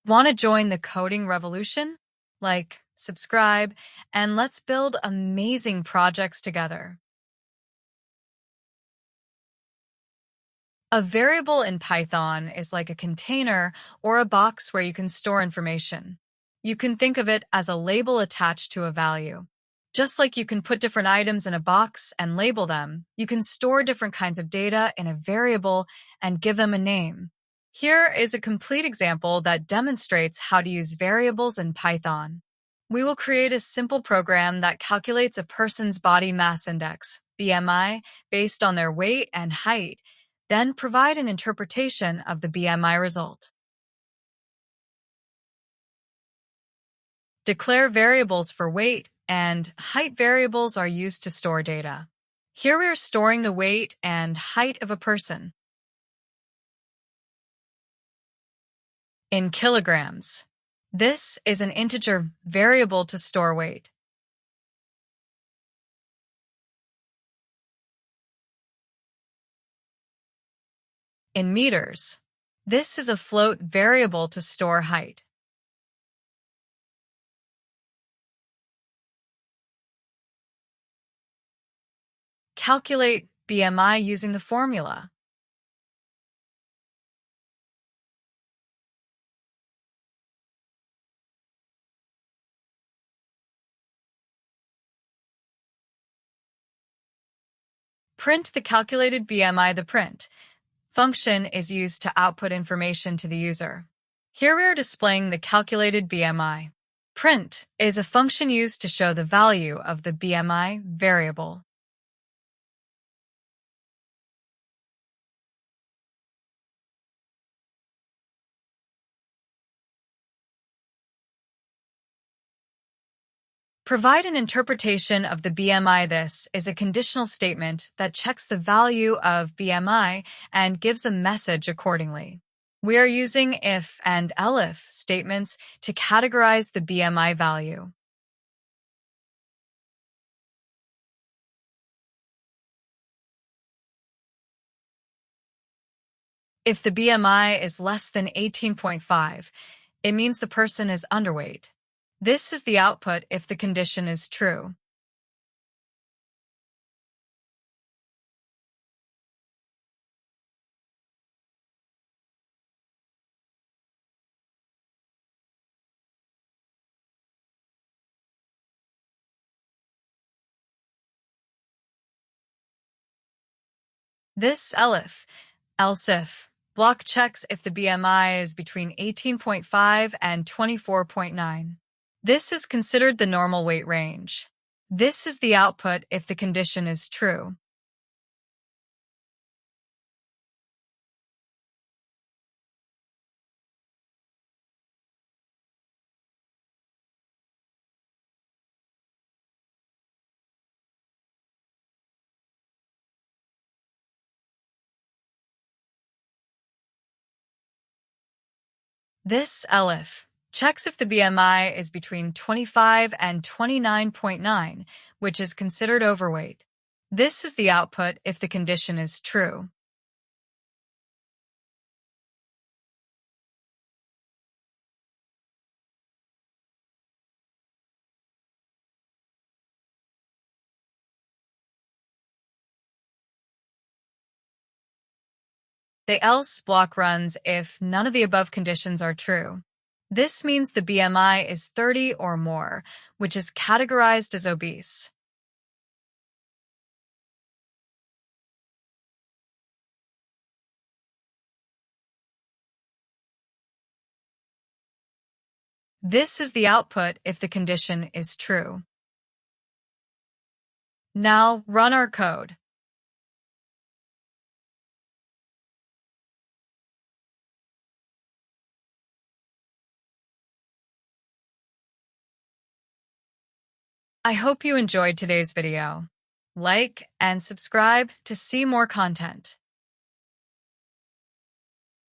Want to join the coding revolution? Like, subscribe, and let's build amazing projects together. A variable in Python is like a container or a box where you can store information. You can think of it as a label attached to a value. Just like you can put different items in a box and label them, you can store different kinds of data in a variable and give them a name. Here is a complete example that demonstrates how to use variables in Python. We will create a simple program that calculates a person's body mass index, BMI, based on their weight and height, then provide an interpretation of the BMI result. Declare variables for weight and height. Variables are used to store data. Here we are storing the weight and height of a person in kilograms. This is an integer variable to store weight. In meters. This is a float variable to store height. Calculate BMI using the formula. Print the calculated BMI. The print function is used to output information to the user. Here we are displaying the calculated BMI. Print is a function used to show the value of the BMI variable. Provide an interpretation of the BMI. This is a conditional statement that checks the value of BMI and gives a message accordingly. We are using if and elif statements to categorize the BMI value. If the BMI is less than 18.5, it means the person is underweight. This is the output if the condition is true. This elif, else if, block checks if the BMI is between 18.5 and 24.9. This is considered the normal weight range. This is the output if the condition is true. This elif checks if the BMI is between 25 and 29.9, which is considered overweight. This is the output if the condition is true. The else block runs if none of the above conditions are true. This means the BMI is 30 or more, which is categorized as obese. This is the output if the condition is true. Now run our code. I hope you enjoyed today's video. Like and subscribe to see more content.